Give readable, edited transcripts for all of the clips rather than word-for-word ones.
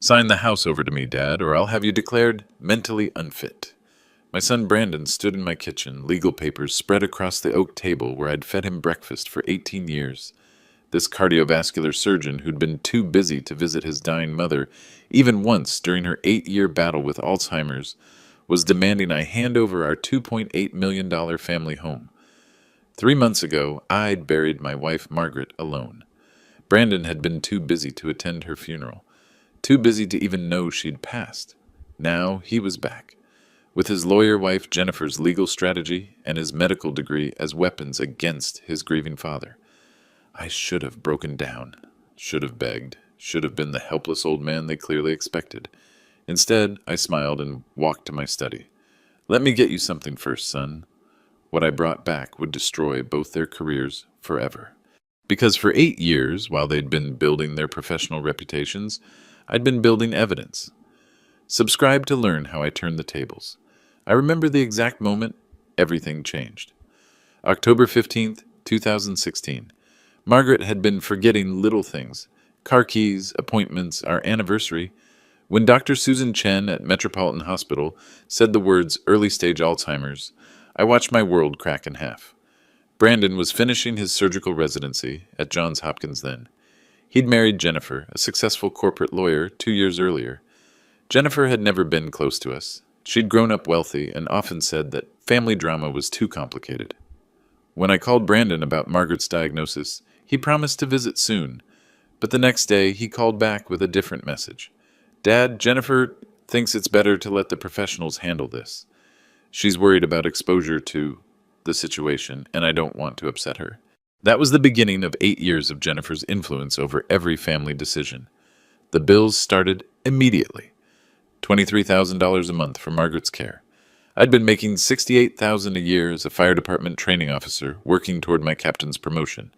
Sign the house over to me, Dad, or I'll have you declared mentally unfit. My son Brandon stood in my kitchen, legal papers spread across the oak table where I'd fed him breakfast for 18 years. This cardiovascular surgeon, who'd been too busy to visit his dying mother even once during her 8-year battle with Alzheimer's, was demanding I hand over our $2.8 million family home. 3 months ago, I'd buried my wife Margaret alone. Brandon had been too busy to attend her funeral, too busy to even know she'd passed. Now he was back, with his lawyer wife Jennifer's legal strategy and his medical degree as weapons against his grieving father. I should have broken down, should have begged, should have been the helpless old man they clearly expected. Instead, I smiled and walked to my study. Let me get you something first, son. What I brought back would destroy both their careers forever. Because for 8 years, while they'd been building their professional reputations, I'd been building evidence. Subscribe to learn how I turned the tables. I remember the exact moment everything changed. October 15th, 2016. Margaret had been forgetting little things. Car keys, appointments, our anniversary. When Dr. Susan Chen at Metropolitan Hospital said the words early-stage Alzheimer's, I watched my world crack in half. Brandon was finishing his surgical residency at Johns Hopkins then. He'd married Jennifer, a successful corporate lawyer, 2 years earlier. Jennifer had never been close to us. She'd grown up wealthy and often said that family drama was too complicated. When I called Brandon about Margaret's diagnosis, he promised to visit soon. But the next day, he called back with a different message. Dad, Jennifer thinks it's better to let the professionals handle this. She's worried about exposure to the situation, and I don't want to upset her. That was the beginning of 8 years of Jennifer's influence over every family decision. The bills started immediately. $23,000 a month for Margaret's care. I'd been making $68,000 a year as a fire department training officer, working toward my captain's promotion.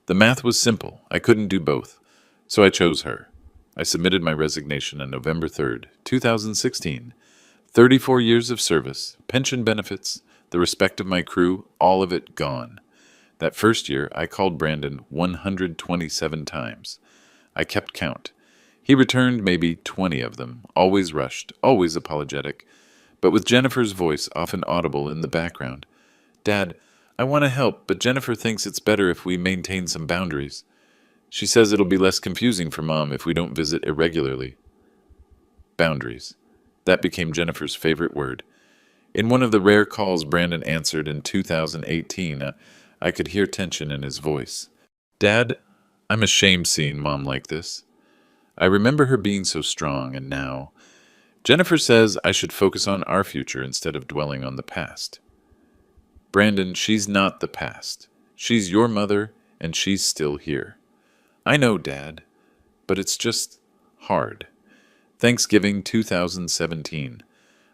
The math was simple. I couldn't do both. So I chose her. I submitted my resignation on November 3rd, 2016. 34 years of service, pension benefits, the respect of my crew, all of it gone. That first year, I called Brandon 127 times. I kept count. He returned maybe 20 of them, always rushed, always apologetic, but with Jennifer's voice often audible in the background. Dad, I want to help, but Jennifer thinks it's better if we maintain some boundaries. She says it'll be less confusing for Mom if we don't visit irregularly. Boundaries. That became Jennifer's favorite word. In one of the rare calls Brandon answered in 2018, I could hear tension in his voice. Dad, I'm ashamed seeing Mom like this. I remember her being so strong, and now Jennifer says I should focus on our future instead of dwelling on the past. Brandon, she's not the past. She's your mother, and she's still here. I know, Dad, but it's just hard. Thanksgiving 2017.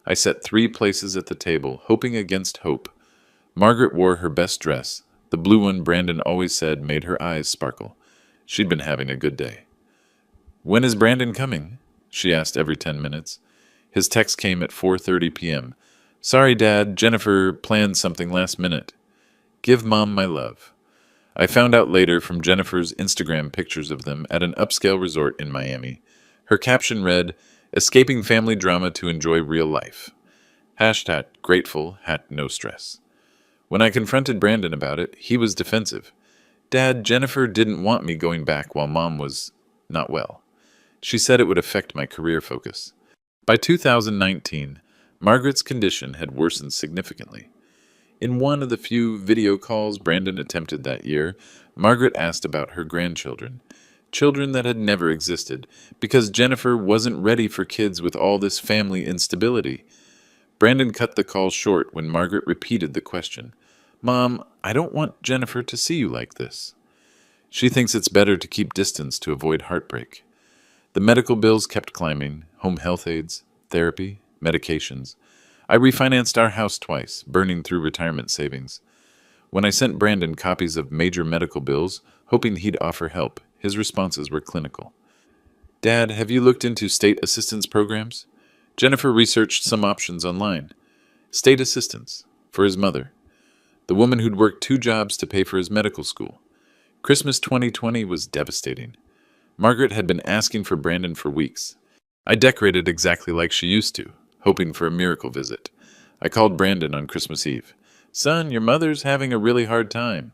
I set 3 places at the table, hoping against hope. Margaret wore her best dress, the blue one Brandon always said made her eyes sparkle. She'd been having a good day. When is Brandon coming? She asked every 10 minutes. His text came at 4:30 p.m. Sorry, Dad, Jennifer planned something last minute. Give Mom my love. I found out later from Jennifer's Instagram pictures of them at an upscale resort in Miami. Her caption read, Escaping family drama to enjoy real life. Hashtag grateful, no stress. When I confronted Brandon about it, he was defensive. Dad, Jennifer didn't want me going back while Mom was not well. She said it would affect my career focus. By 2019, Margaret's condition had worsened significantly. In one of the few video calls Brandon attempted that year, Margaret asked about her grandchildren, children that had never existed, because Jennifer wasn't ready for kids with all this family instability. Brandon cut the call short when Margaret repeated the question. Mom, I don't want Jennifer to see you like this. She thinks it's better to keep distance to avoid heartbreak. The medical bills kept climbing, home health aides, therapy, medications. I refinanced our house twice, burning through retirement savings. When I sent Brandon copies of major medical bills, hoping he'd offer help, his responses were clinical. Dad, have you looked into state assistance programs? Jennifer researched some options online. State assistance, for his mother. The woman who'd worked 2 jobs to pay for his medical school. Christmas 2020 was devastating. Margaret had been asking for Brandon for weeks. I decorated exactly like she used to, hoping for a miracle visit. I called Brandon on Christmas Eve. Son, your mother's having a really hard time.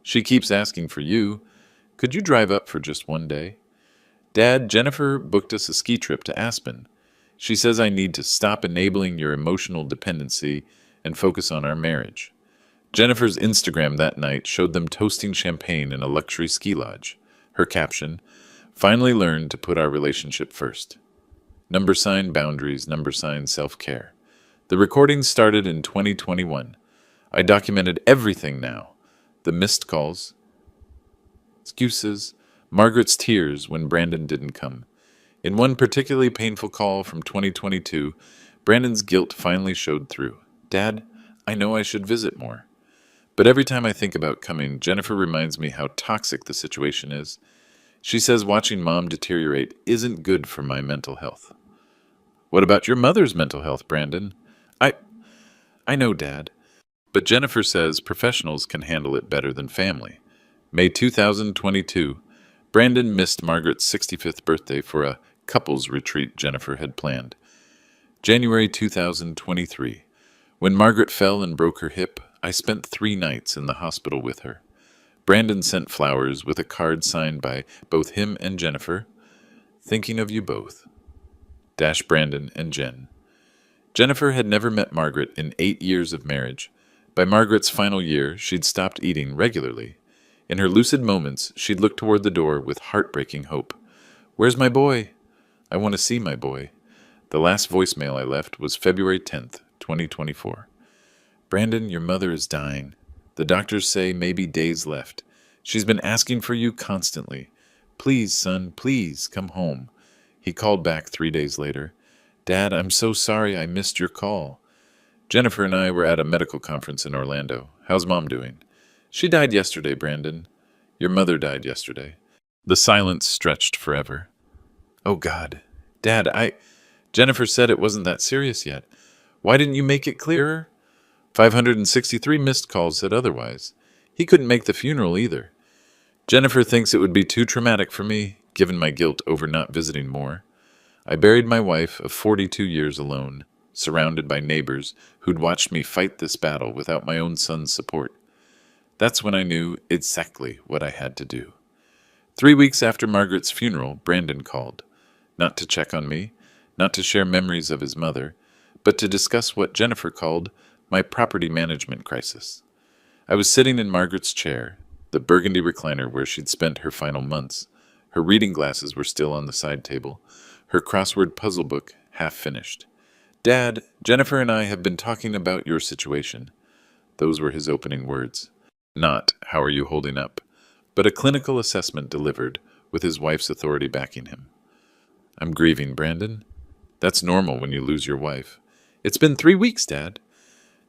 She keeps asking for you. Could you drive up for just one day? Dad, Jennifer booked us a ski trip to Aspen. She says I need to stop enabling your emotional dependency and focus on our marriage. Jennifer's Instagram that night showed them toasting champagne in a luxury ski lodge. Her caption, finally learned to put our relationship first. Number sign boundaries, number sign self-care. The recording started in 2021. I documented everything now. The missed calls, excuses, Margaret's tears when Brandon didn't come. In one particularly painful call from 2022, Brandon's guilt finally showed through. Dad, I know I should visit more. But every time I think about coming, Jennifer reminds me how toxic the situation is. She says watching Mom deteriorate isn't good for my mental health. What about your mother's mental health, Brandon? I know, Dad. But Jennifer says professionals can handle it better than family. May 2022, Brandon missed Margaret's 65th birthday for a couples retreat Jennifer had planned. January 2023, when Margaret fell and broke her hip, I spent 3 nights in the hospital with her. Brandon sent flowers with a card signed by both him and Jennifer. Thinking of you both. Dash Brandon and Jen. Jennifer had never met Margaret in 8 years of marriage. By Margaret's final year, she'd stopped eating regularly. In her lucid moments, she'd look toward the door with heartbreaking hope. Where's my boy? I want to see my boy. The last voicemail I left was February 10th, 2024. Brandon, your mother is dying. The doctors say maybe days left. She's been asking for you constantly. Please, son, please come home. He called back 3 days later. Dad, I'm so sorry I missed your call. Jennifer and I were at a medical conference in Orlando. How's Mom doing? She died yesterday, Brandon. Your mother died yesterday. The silence stretched forever. Oh, God. Dad, Jennifer said it wasn't that serious yet. Why didn't you make it clearer? 563 missed calls said otherwise. He couldn't make the funeral either. Jennifer thinks it would be too traumatic for me, given my guilt over not visiting more. I buried my wife of 42 years alone, surrounded by neighbors who'd watched me fight this battle without my own son's support. That's when I knew exactly what I had to do. 3 weeks after Margaret's funeral, Brandon called. Not to check on me, not to share memories of his mother, but to discuss what Jennifer called my property management crisis. I was sitting in Margaret's chair, the burgundy recliner where she'd spent her final months. Her reading glasses were still on the side table, her crossword puzzle book half finished. Dad, Jennifer and I have been talking about your situation. Those were his opening words. Not, how are you holding up, but a clinical assessment delivered with his wife's authority backing him. I'm grieving, Brandon. That's normal when you lose your wife. It's been 3 weeks, Dad.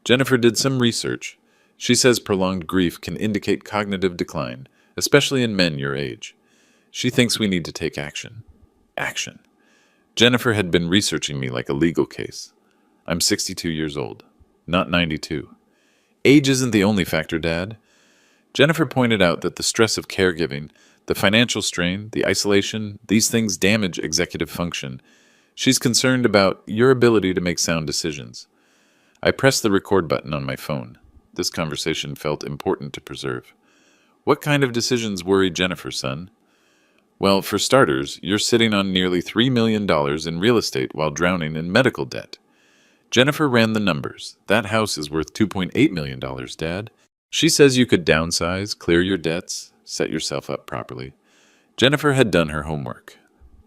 Jennifer did some research. She says prolonged grief can indicate cognitive decline, especially in men your age. She thinks we need to take action. Action. Jennifer had been researching me like a legal case. I'm 62 years old, not 92. Age isn't the only factor, Dad. Jennifer pointed out that the stress of caregiving, the financial strain, the isolation, these things damage executive function. She's concerned about your ability to make sound decisions. I pressed the record button on my phone. This conversation felt important to preserve. What kind of decisions worry Jennifer, son? Well, for starters, you're sitting on nearly $3 million in real estate while drowning in medical debt. Jennifer ran the numbers. That house is worth $2.8 million, Dad. She says you could downsize, clear your debts, set yourself up properly. Jennifer had done her homework.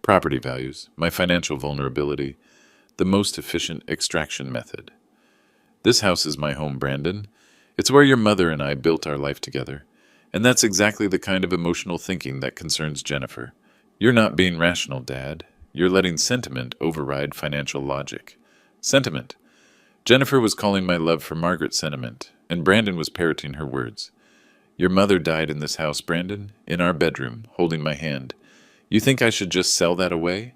Property values, my financial vulnerability, the most efficient extraction method. This house is my home, Brandon. It's where your mother and I built our life together. And that's exactly the kind of emotional thinking that concerns Jennifer. You're not being rational, Dad. You're letting sentiment override financial logic. Sentiment. Jennifer was calling my love for Margaret sentiment, and Brandon was parroting her words. Your mother died in this house, Brandon, in our bedroom, holding my hand. You think I should just sell that away?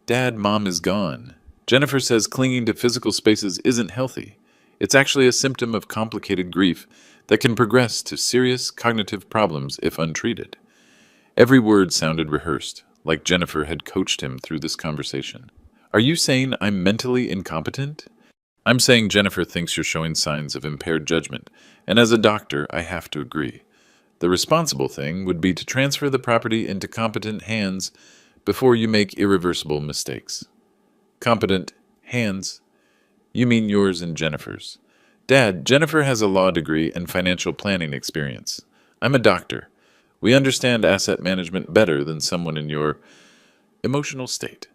Dad, Mom is gone. Jennifer says clinging to physical spaces isn't healthy. It's actually a symptom of complicated grief that can progress to serious cognitive problems if untreated. Every word sounded rehearsed, like Jennifer had coached him through this conversation. Are you saying I'm mentally incompetent? I'm saying Jennifer thinks you're showing signs of impaired judgment, and as a doctor, I have to agree. The responsible thing would be to transfer the property into competent hands before you make irreversible mistakes. Competent hands? You mean yours and Jennifer's. Dad, Jennifer has a law degree and financial planning experience. I'm a doctor. We understand asset management better than someone in your emotional state.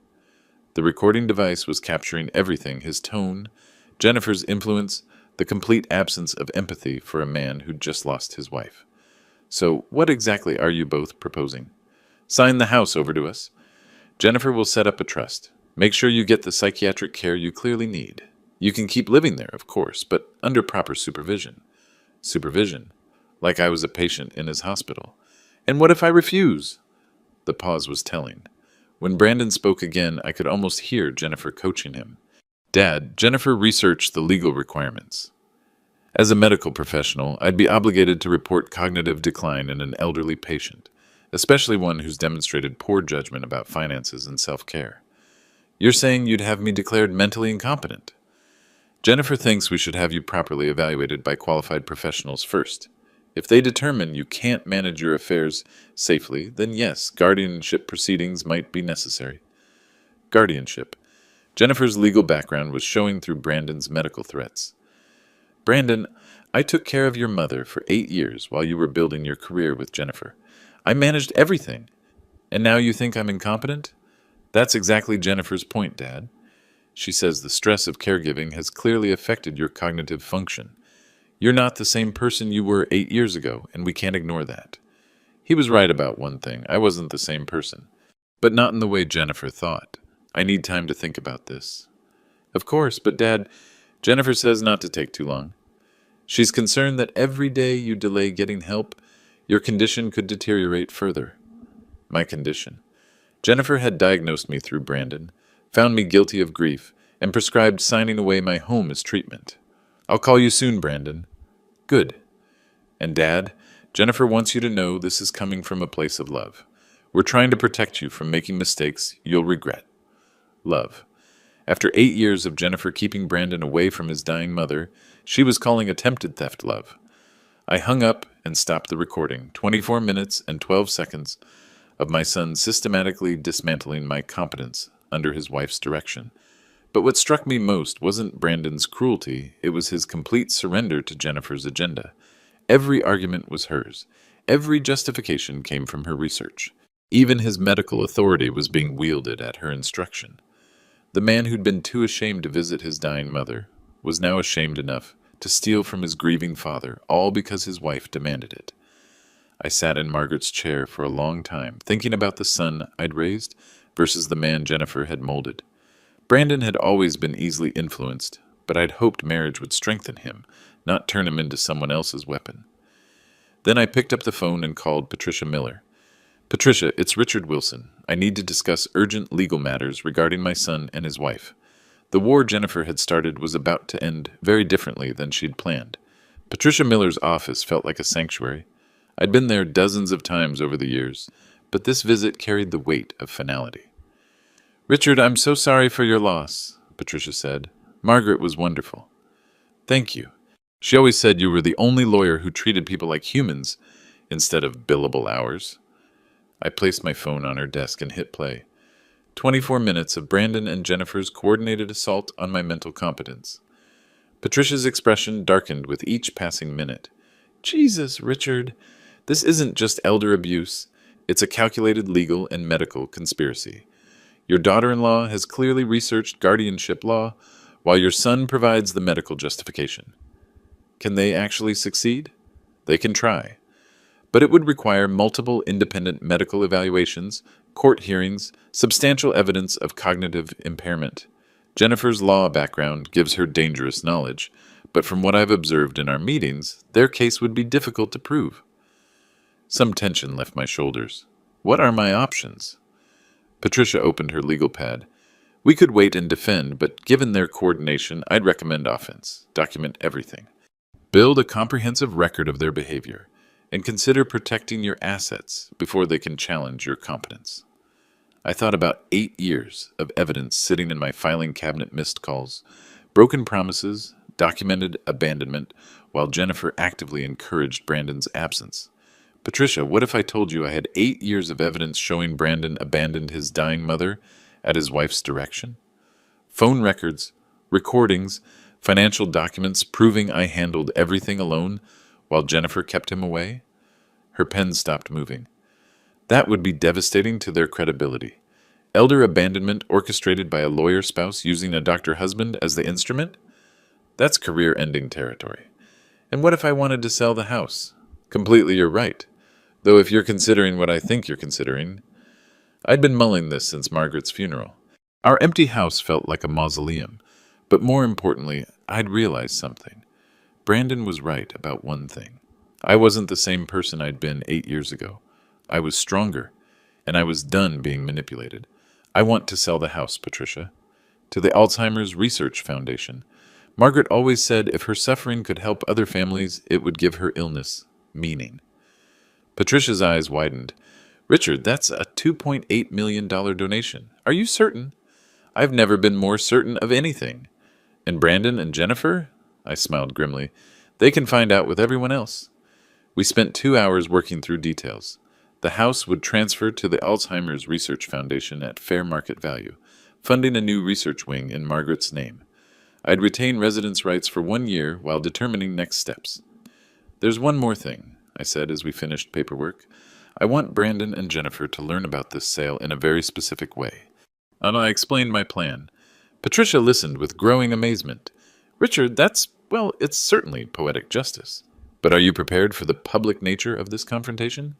The recording device was capturing everything: his tone, Jennifer's influence, the complete absence of empathy for a man who'd just lost his wife. So, what exactly are you both proposing? Sign the house over to us. Jennifer will set up a trust. Make sure you get the psychiatric care you clearly need. You can keep living there, of course, but under proper supervision. Supervision? Like I was a patient in his hospital. And what if I refuse? The pause was telling. When Brandon spoke again, I could almost hear Jennifer coaching him. Dad, Jennifer researched the legal requirements. As a medical professional, I'd be obligated to report cognitive decline in an elderly patient, especially one who's demonstrated poor judgment about finances and self-care. You're saying you'd have me declared mentally incompetent? Jennifer thinks we should have you properly evaluated by qualified professionals first. If they determine you can't manage your affairs safely, then yes, guardianship proceedings might be necessary. Guardianship. Jennifer's legal background was showing through Brandon's medical threats. Brandon, I took care of your mother for 8 years while you were building your career with Jennifer. I managed everything. And now you think I'm incompetent? That's exactly Jennifer's point, Dad. She says the stress of caregiving has clearly affected your cognitive function. You're not the same person you were 8 years ago, and we can't ignore that. He was right about one thing. I wasn't the same person. But not in the way Jennifer thought. I need time to think about this. Of course, but Dad, Jennifer says not to take too long. She's concerned that every day you delay getting help, your condition could deteriorate further. My condition. Jennifer had diagnosed me through Brandon, found me guilty of grief, and prescribed signing away my home as treatment. I'll call you soon, Brandon. Good. And Dad, Jennifer wants you to know this is coming from a place of love. We're trying to protect you from making mistakes you'll regret. Love. After 8 years of Jennifer keeping Brandon away from his dying mother, she was calling attempted theft love. I hung up and stopped the recording, 24 minutes and 12 seconds of my son systematically dismantling my competence under his wife's direction. But what struck me most wasn't Brandon's cruelty, it was his complete surrender to Jennifer's agenda. Every argument was hers. Every justification came from her research. Even his medical authority was being wielded at her instruction. The man who'd been too ashamed to visit his dying mother was now ashamed enough to steal from his grieving father, all because his wife demanded it. I sat in Margaret's chair for a long time, thinking about the son I'd raised versus the man Jennifer had molded. Brandon had always been easily influenced, but I'd hoped marriage would strengthen him, not turn him into someone else's weapon. Then I picked up the phone and called Patricia Miller. Patricia, it's Richard Wilson. I need to discuss urgent legal matters regarding my son and his wife. The war Jennifer had started was about to end very differently than she'd planned. Patricia Miller's office felt like a sanctuary. I'd been there dozens of times over the years, but this visit carried the weight of finality. Richard, I'm so sorry for your loss, Patricia said. Margaret was wonderful. Thank you. She always said you were the only lawyer who treated people like humans instead of billable hours. I placed my phone on her desk and hit play. 24 minutes of Brandon and Jennifer's coordinated assault on my mental competence. Patricia's expression darkened with each passing minute. Jesus, Richard, this isn't just elder abuse. It's a calculated legal and medical conspiracy. Your daughter-in-law has clearly researched guardianship law, while your son provides the medical justification. Can they actually succeed? They can try. But it would require multiple independent medical evaluations, court hearings, substantial evidence of cognitive impairment. Jennifer's law background gives her dangerous knowledge, but from what I've observed in our meetings, their case would be difficult to prove. Some tension left my shoulders. What are my options? Patricia opened her legal pad. We could wait and defend, but given their coordination, I'd recommend offense. Document everything. Build a comprehensive record of their behavior, and consider protecting your assets before they can challenge your competence. I thought about 8 years of evidence sitting in my filing cabinet, missed calls, broken promises, documented abandonment, while Jennifer actively encouraged Brandon's absence. Patricia, what if I told you I had 8 years of evidence showing Brandon abandoned his dying mother at his wife's direction? Phone records, recordings, financial documents proving I handled everything alone while Jennifer kept him away? Her pen stopped moving. That would be devastating to their credibility. Elder abandonment orchestrated by a lawyer spouse using a doctor husband as the instrument? That's career-ending territory. And what if I wanted to sell the house? Completely, you're right. Though if you're considering what I think you're considering, I'd been mulling this since Margaret's funeral. Our empty house felt like a mausoleum, but more importantly, I'd realized something. Brandon was right about one thing. I wasn't the same person I'd been 8 years ago. I was stronger, and I was done being manipulated. I want to sell the house, Patricia. To the Alzheimer's Research Foundation. Margaret always said if her suffering could help other families, it would give her illness meaning. Patricia's eyes widened. Richard, that's a $2.8 million donation. Are you certain? I've never been more certain of anything. And Brandon and Jennifer? I smiled grimly. They can find out with everyone else. We spent 2 hours working through details. The house would transfer to the Alzheimer's Research Foundation at fair market value, funding a new research wing in Margaret's name. I'd retain residence rights for 1 year while determining next steps. There's one more thing, I said as we finished paperwork. I want Brandon and Jennifer to learn about this sale in a very specific way. And I explained my plan. Patricia listened with growing amazement. Richard, it's certainly poetic justice. But are you prepared for the public nature of this confrontation?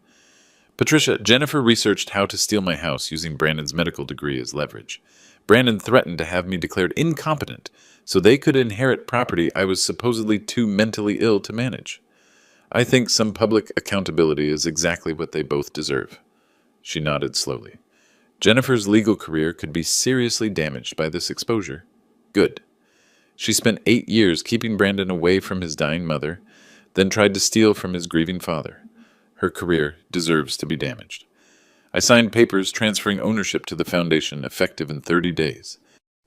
Patricia, Jennifer researched how to steal my house using Brandon's medical degree as leverage. Brandon threatened to have me declared incompetent so they could inherit property I was supposedly too mentally ill to manage. I think some public accountability is exactly what they both deserve. She nodded slowly. Jennifer's legal career could be seriously damaged by this exposure. Good. She spent 8 years keeping Brandon away from his dying mother, then tried to steal from his grieving father. Her career deserves to be damaged. I signed papers transferring ownership to the foundation effective in 30 days.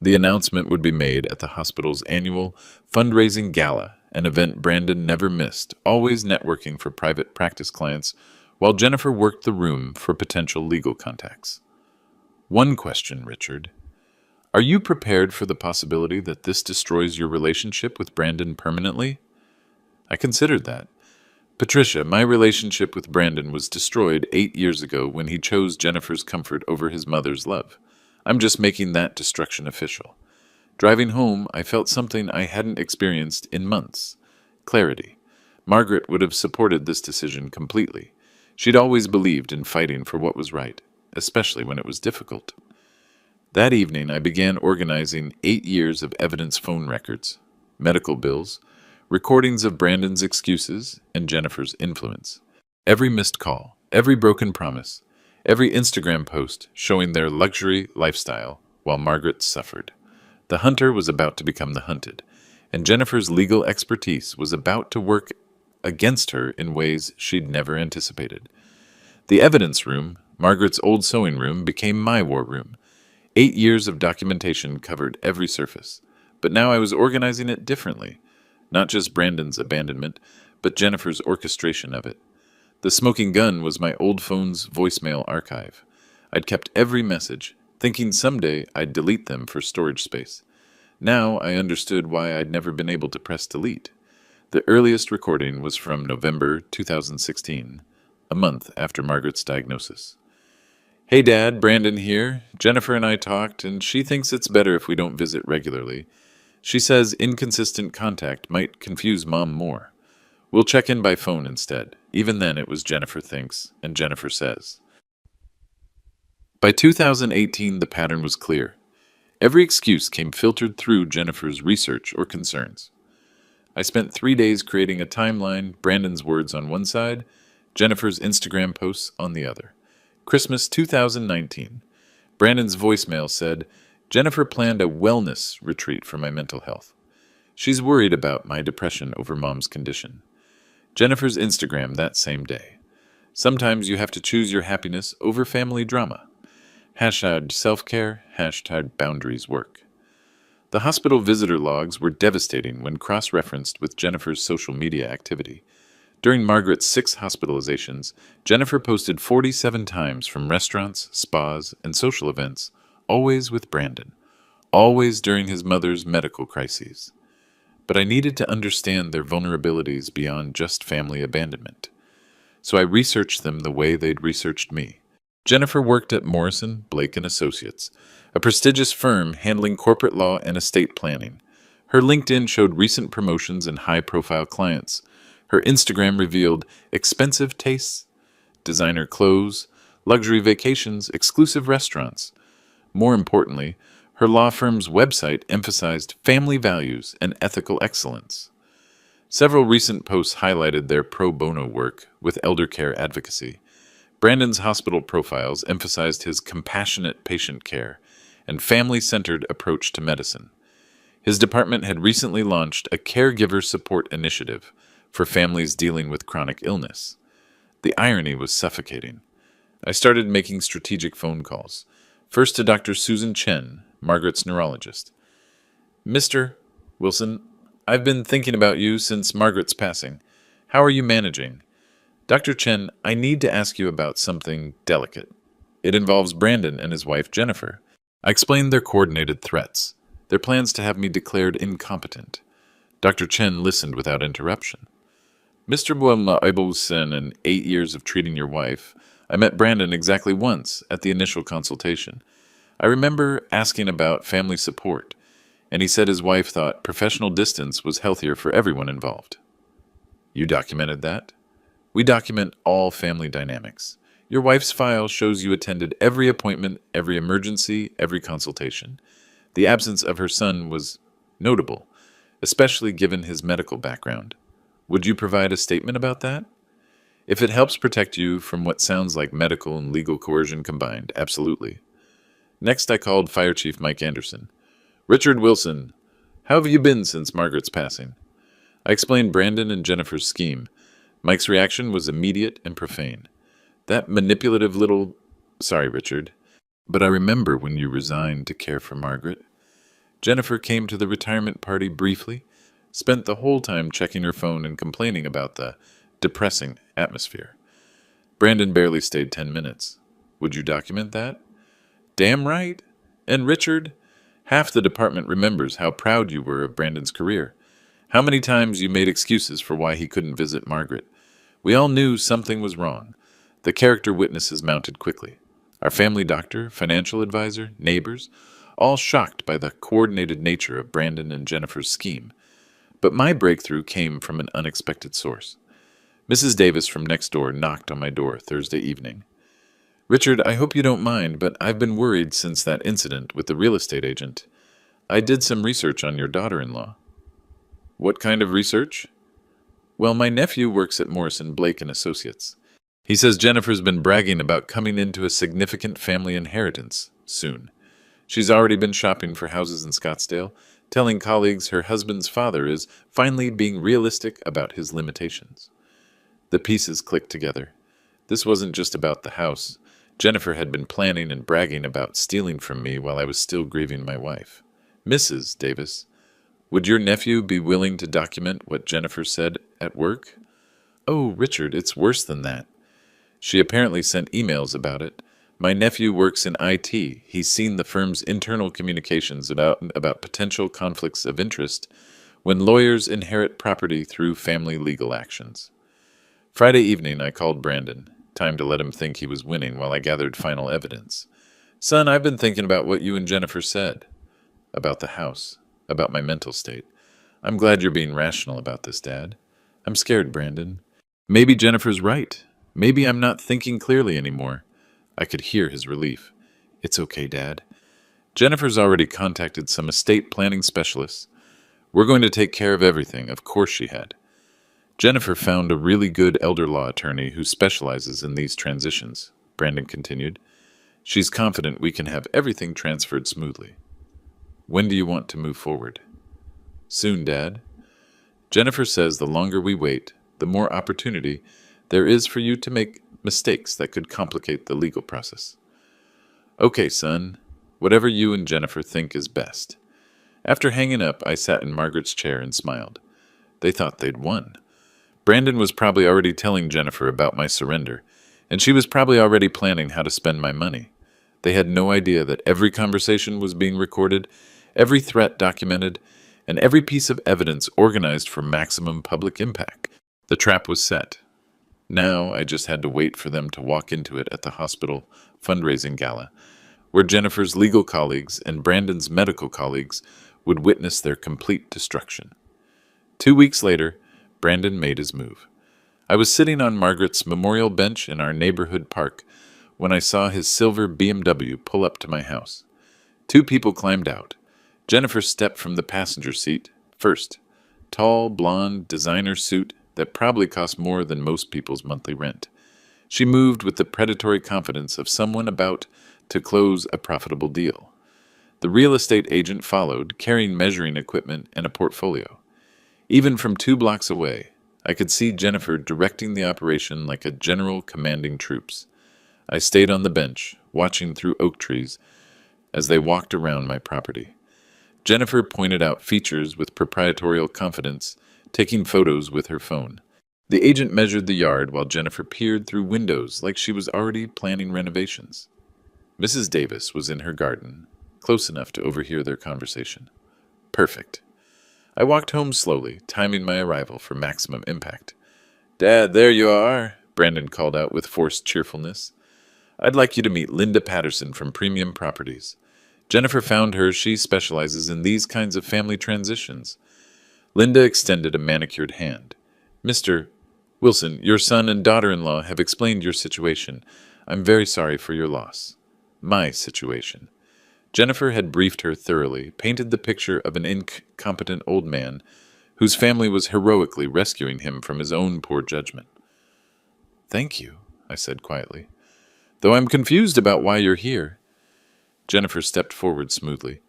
The announcement would be made at the hospital's annual fundraising gala, an event Brandon never missed, always networking for private practice clients, while Jennifer worked the room for potential legal contacts. One question, Richard. Are you prepared for the possibility that this destroys your relationship with Brandon permanently? I considered that. Patricia, my relationship with Brandon was destroyed 8 years ago when he chose Jennifer's comfort over his mother's love. I'm just making that destruction official. Driving home, I felt something I hadn't experienced in months. Clarity. Margaret would have supported this decision completely. She'd always believed in fighting for what was right, especially when it was difficult. That evening, I began organizing 8 years of evidence phone records, medical bills, recordings of Brandon's excuses and Jennifer's influence. Every missed call, every broken promise, every Instagram post showing their luxury lifestyle while Margaret suffered. The hunter was about to become the hunted, and Jennifer's legal expertise was about to work against her in ways she'd never anticipated. The evidence room, Margaret's old sewing room, became my war room. 8 years of documentation covered every surface, but now I was organizing it differently. Not just Brandon's abandonment, but Jennifer's orchestration of it. The smoking gun was my old phone's voicemail archive. I'd kept every message, thinking someday I'd delete them for storage space. Now I understood why I'd never been able to press delete. The earliest recording was from November 2016, a month after Margaret's diagnosis. Hey Dad, Brandon here. Jennifer and I talked, and she thinks it's better if we don't visit regularly. She says inconsistent contact might confuse Mom more. We'll check in by phone instead. Even then it was Jennifer thinks, and Jennifer says. By 2018, the pattern was clear. Every excuse came filtered through Jennifer's research or concerns. I spent 3 days creating a timeline, Brandon's words on one side, Jennifer's Instagram posts on the other. Christmas 2019. Brandon's voicemail said, Jennifer planned a wellness retreat for my mental health. She's worried about my depression over Mom's condition. Jennifer's Instagram that same day. Sometimes you have to choose your happiness over family drama. Hashtag self-care, hashtag boundaries work. The hospital visitor logs were devastating when cross-referenced with Jennifer's social media activity. During Margaret's 6 hospitalizations, Jennifer posted 47 times from restaurants, spas, and social events, always with Brandon, always during his mother's medical crises. But I needed to understand their vulnerabilities beyond just family abandonment. So I researched them the way they'd researched me. Jennifer worked at Morrison, Blake and Associates, a prestigious firm handling corporate law and estate planning. Her LinkedIn showed recent promotions and high-profile clients. Her Instagram revealed expensive tastes, designer clothes, luxury vacations, exclusive restaurants. More importantly, her law firm's website emphasized family values and ethical excellence. Several recent posts highlighted their pro bono work with elder care advocacy. Brandon's hospital profiles emphasized his compassionate patient care and family-centered approach to medicine. His department had recently launched a caregiver support initiative for families dealing with chronic illness. The irony was suffocating. I started making strategic phone calls, first to Dr. Susan Chen, Margaret's neurologist. Mr. Wilson, I've been thinking about you since Margaret's passing. How are you managing? Dr. Chen, I need to ask you about something delicate. It involves Brandon and his wife Jennifer. I explained their coordinated threats, their plans to have me declared incompetent. Dr. Chen listened without interruption. Mr. Wilson, in 8 years of treating your wife, I met Brandon exactly once at the initial consultation. I remember asking about family support, and he said his wife thought professional distance was healthier for everyone involved. You documented that? We document all family dynamics. Your wife's file shows you attended every appointment, every emergency, every consultation. The absence of her son was notable, especially given his medical background. Would you provide a statement about that? If it helps protect you from what sounds like medical and legal coercion combined, absolutely. Next, I called Fire Chief Mike Anderson. Richard Wilson, how have you been since Margaret's passing? I explained Brandon and Jennifer's scheme. Mike's reaction was immediate and profane. That manipulative little... Sorry, Richard, but I remember when you resigned to care for Margaret. Jennifer came to the retirement party briefly, spent the whole time checking her phone and complaining about the depressing atmosphere. Brandon barely stayed 10 minutes. Would you document that? Damn right. And Richard, half the department remembers how proud you were of Brandon's career. How many times you made excuses for why he couldn't visit Margaret. We all knew something was wrong. The character witnesses mounted quickly. Our family doctor, financial advisor, neighbors, all shocked by the coordinated nature of Brandon and Jennifer's scheme. But my breakthrough came from an unexpected source. Mrs. Davis from next door knocked on my door Thursday evening. Richard, I hope you don't mind, but I've been worried since that incident with the real estate agent. I did some research on your daughter-in-law. What kind of research? Well, my nephew works at Morrison, Blake and Associates. He says Jennifer's been bragging about coming into a significant family inheritance soon. She's already been shopping for houses in Scottsdale, telling colleagues her husband's father is finally being realistic about his limitations. The pieces clicked together. This wasn't just about the house. Jennifer had been planning and bragging about stealing from me while I was still grieving my wife. Mrs. Davis, would your nephew be willing to document what Jennifer said at work? Oh, Richard, it's worse than that. She apparently sent emails about it. My nephew works in IT. He's seen the firm's internal communications about potential conflicts of interest when lawyers inherit property through family legal actions. Friday evening, I called Brandon. Time to let him think he was winning while I gathered final evidence. Son, I've been thinking about what you and Jennifer said. About the house. About my mental state. I'm glad you're being rational about this, Dad. I'm scared, Brandon. Maybe Jennifer's right. Maybe I'm not thinking clearly anymore. I could hear his relief. It's okay, Dad. Jennifer's already contacted some estate planning specialists. We're going to take care of everything. Of course she had. Jennifer found a really good elder law attorney who specializes in these transitions, Brandon continued. She's confident we can have everything transferred smoothly. When do you want to move forward? Soon, Dad. Jennifer says the longer we wait, the more opportunity there is for you to make mistakes that could complicate the legal process. Okay, son. Whatever you and Jennifer think is best. After hanging up, I sat in Margaret's chair and smiled. They thought they'd won. Brandon was probably already telling Jennifer about my surrender, and she was probably already planning how to spend my money. They had no idea that every conversation was being recorded, every threat documented, and every piece of evidence organized for maximum public impact. The trap was set. Now I just had to wait for them to walk into it at the hospital fundraising gala, where Jennifer's legal colleagues and Brandon's medical colleagues would witness their complete destruction. 2 weeks later, Brandon made his move. I was sitting on Margaret's memorial bench in our neighborhood park when I saw his silver BMW pull up to my house. 2 people climbed out. Jennifer stepped from the passenger seat first. Tall, blonde, designer suit that probably cost more than most people's monthly rent. She moved with the predatory confidence of someone about to close a profitable deal. The real estate agent followed, carrying measuring equipment and a portfolio. Even from 2 blocks away, I could see Jennifer directing the operation like a general commanding troops. I stayed on the bench, watching through oak trees as they walked around my property. Jennifer pointed out features with proprietorial confidence, taking photos with her phone. The agent measured the yard while Jennifer peered through windows like she was already planning renovations. Mrs. Davis was in her garden, close enough to overhear their conversation. Perfect. I walked home slowly, timing my arrival for maximum impact. "Dad, there you are," Brandon called out with forced cheerfulness. "I'd like you to meet Linda Patterson from Premium Properties. Jennifer found her. She specializes in these kinds of family transitions." Linda extended a manicured hand. "Mr. Wilson, your son and daughter-in-law have explained your situation. I'm very sorry for your loss." My situation. Jennifer had briefed her thoroughly, painted the picture of an incompetent old man whose family was heroically rescuing him from his own poor judgment. "Thank you," I said quietly. "Though I'm confused about why you're here." Jennifer stepped forward smoothly.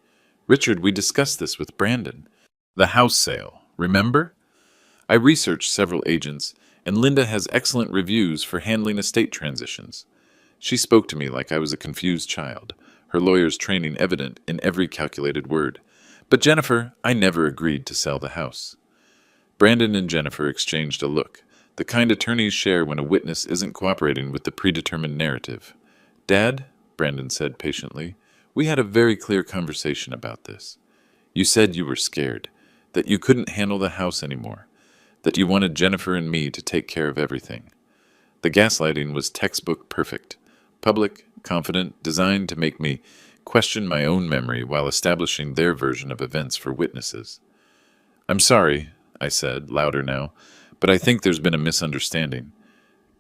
"Richard, we discussed this with Brandon. The house sale, remember? I researched several agents, and Linda has excellent reviews for handling estate transitions." She spoke to me like I was a confused child, her lawyer's training evident in every calculated word. "But Jennifer, I never agreed to sell the house." Brandon and Jennifer exchanged a look, the kind attorneys share when a witness isn't cooperating with the predetermined narrative. "Dad," Brandon said patiently, "we had a very clear conversation about this. You said you were scared, that you couldn't handle the house anymore, that you wanted Jennifer and me to take care of everything. The gaslighting was textbook perfect, public, confident, designed to make me question my own memory while establishing their version of events for witnesses. "I'm sorry," I said, louder now, "but I think there's been a misunderstanding.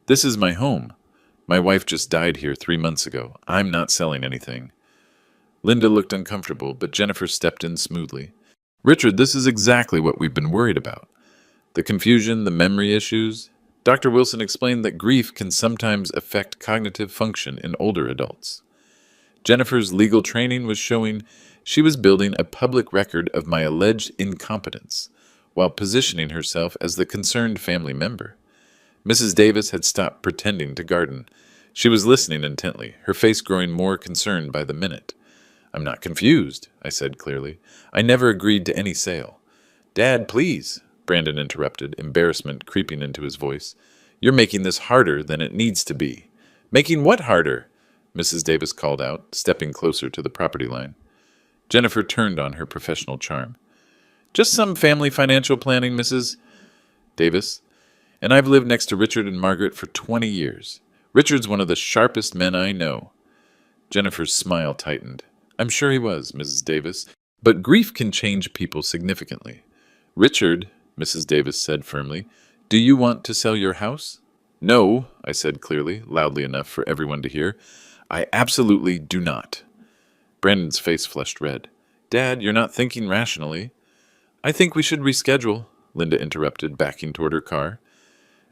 This is my home. My wife just died here 3 months ago. I'm not selling anything." Linda looked uncomfortable, but Jennifer stepped in smoothly. "Richard, this is exactly what we've been worried about. The confusion, the memory issues. Dr. Wilson explained that grief can sometimes affect cognitive function in older adults. Jennifer's legal training was showing she was building a public record of my alleged incompetence, while positioning herself as the concerned family member. Mrs. Davis had stopped pretending to garden. She was listening intently, her face growing more concerned by the minute. "I'm not confused," I said clearly. "I never agreed to any sale." "Dad, please," Brandon interrupted, embarrassment creeping into his voice. "You're making this harder than it needs to be." "Making what harder?" Mrs. Davis called out, stepping closer to the property line. Jennifer turned on her professional charm. "Just some family financial planning, Mrs. Davis. And I've lived next to Richard and Margaret for 20 years. Richard's one of the sharpest men I know." Jennifer's smile tightened. "I'm sure he was, Mrs. Davis, but grief can change people significantly. Richard," Mrs. Davis said firmly, "do you want to sell your house?" "No," I said clearly, loudly enough for everyone to hear. "I absolutely do not." Brandon's face flushed red. "Dad, you're not thinking rationally." "I think we should reschedule," Linda interrupted, backing toward her car.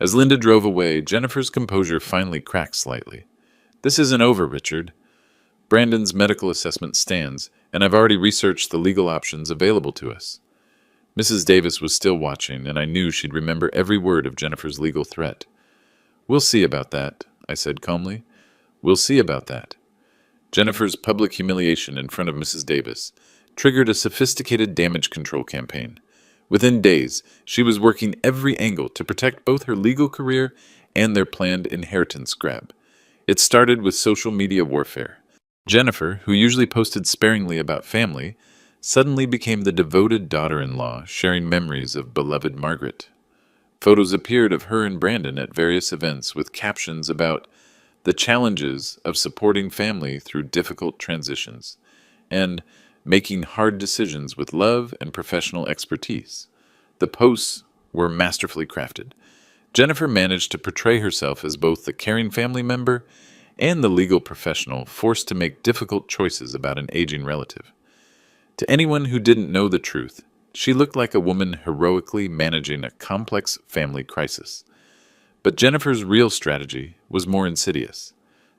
As Linda drove away, Jennifer's composure finally cracked slightly. "This isn't over, Richard. Brandon's medical assessment stands, and I've already researched the legal options available to us." Mrs. Davis was still watching, and I knew she'd remember every word of Jennifer's legal threat. "We'll see about that," I said calmly. "We'll see about that." Jennifer's public humiliation in front of Mrs. Davis triggered a sophisticated damage control campaign. Within days, she was working every angle to protect both her legal career and their planned inheritance grab. It started with social media warfare. Jennifer, who usually posted sparingly about family, suddenly became the devoted daughter-in-law, sharing memories of beloved Margaret. Photos appeared of her and Brandon at various events with captions about the challenges of supporting family through difficult transitions and making hard decisions with love and professional expertise. The posts were masterfully crafted. Jennifer managed to portray herself as both the caring family member and the legal professional forced to make difficult choices about an aging relative. To anyone who didn't know the truth, she looked like a woman heroically managing a complex family crisis. But Jennifer's real strategy was more insidious.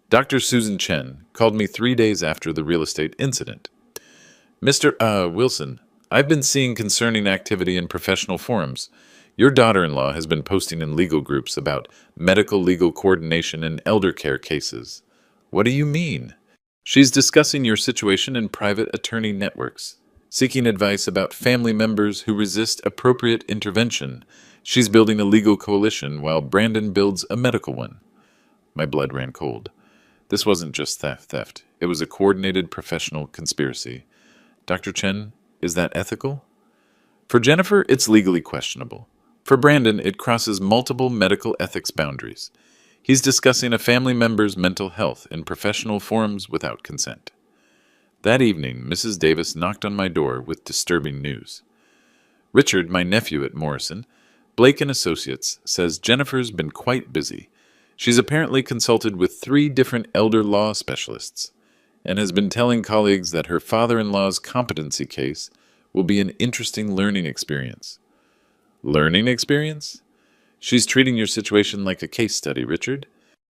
Dr. Susan Chen called me 3 days after the real estate incident. Mr. Wilson, I've been seeing concerning activity in professional forums. Your daughter-in-law has been posting in legal groups about medical legal coordination in elder care cases. What do you mean? She's discussing your situation in private attorney networks, seeking advice about family members who resist appropriate intervention. She's building a legal coalition while Brandon builds a medical one. My blood ran cold. This wasn't just theft. It was a coordinated professional conspiracy. Dr. Chen, is that ethical? For Jennifer, it's legally questionable. For Brandon, it crosses multiple medical ethics boundaries. He's discussing a family member's mental health in professional forums without consent. That evening, Mrs. Davis knocked on my door with disturbing news. Richard, my nephew at Morrison, Blake and Associates, says Jennifer's been quite busy. She's apparently consulted with 3 different elder law specialists and has been telling colleagues that her father-in-law's competency case will be an interesting learning experience. Learning experience? She's treating your situation like a case study, Richard.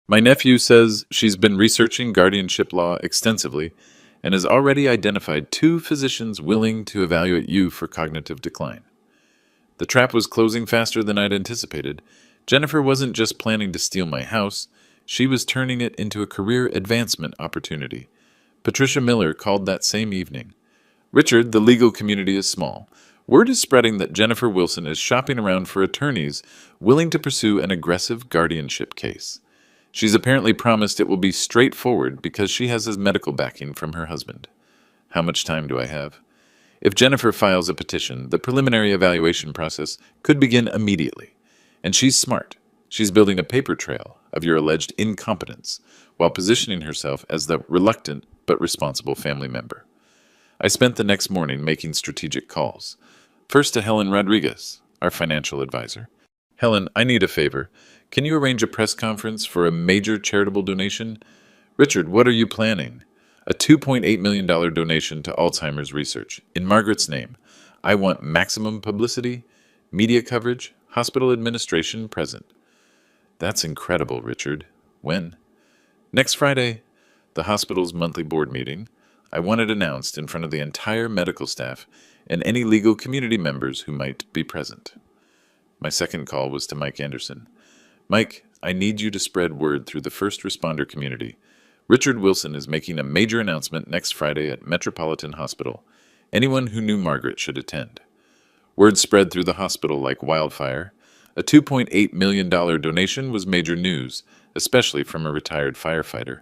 My nephew says she's been researching guardianship law extensively and has already identified 2 physicians willing to evaluate you for cognitive decline. The trap was closing faster than I'd anticipated. Jennifer wasn't just planning to steal my house, she was turning it into a career advancement opportunity. Patricia Miller called that same evening. Richard, the legal community is small. Word is spreading that Jennifer Wilson is shopping around for attorneys willing to pursue an aggressive guardianship case. She's apparently promised it will be straightforward because she has his medical backing from her husband. How much time do I have? If Jennifer files a petition, the preliminary evaluation process could begin immediately. And she's smart. She's building a paper trail of your alleged incompetence while positioning herself as the reluctant but responsible family member. I spent the next morning making strategic calls. First to Helen Rodriguez, our financial advisor. Helen, I need a favor. Can you arrange a press conference for a major charitable donation? Richard, what are you planning? A $2.8 million donation to Alzheimer's research, in Margaret's name. I want maximum publicity, media coverage, hospital administration present. That's incredible, Richard. When? Next Friday, the hospital's monthly board meeting. I want it announced in front of the entire medical staff and any legal community members who might be present. My second call was to Mike Anderson. Mike, I need you to spread word through the first responder community. Richard Wilson is making a major announcement next Friday at Metropolitan Hospital. Anyone who knew Margaret should attend. Word spread through the hospital like wildfire. A $2.8 million donation was major news, especially from a retired firefighter.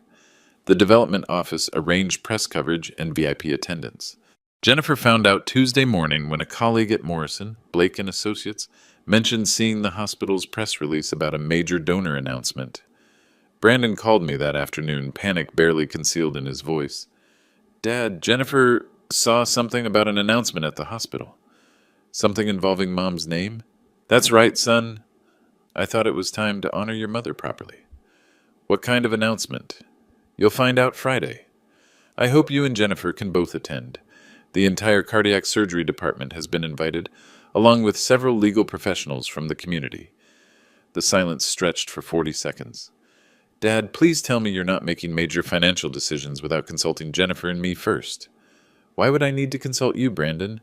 The development office arranged press coverage and VIP attendance. Jennifer found out Tuesday morning when a colleague at Morrison, Blake and Associates, mentioned seeing the hospital's press release about a major donor announcement. Brandon called me that afternoon, panic barely concealed in his voice. Dad, Jennifer saw something about an announcement at the hospital. Something involving Mom's name? That's right, son. I thought it was time to honor your mother properly. What kind of announcement? You'll find out Friday. I hope you and Jennifer can both attend. The entire cardiac surgery department has been invited, along with several legal professionals from the community. The silence stretched for 40 seconds. Dad, please tell me you're not making major financial decisions without consulting Jennifer and me first. Why would I need to consult you, Brandon?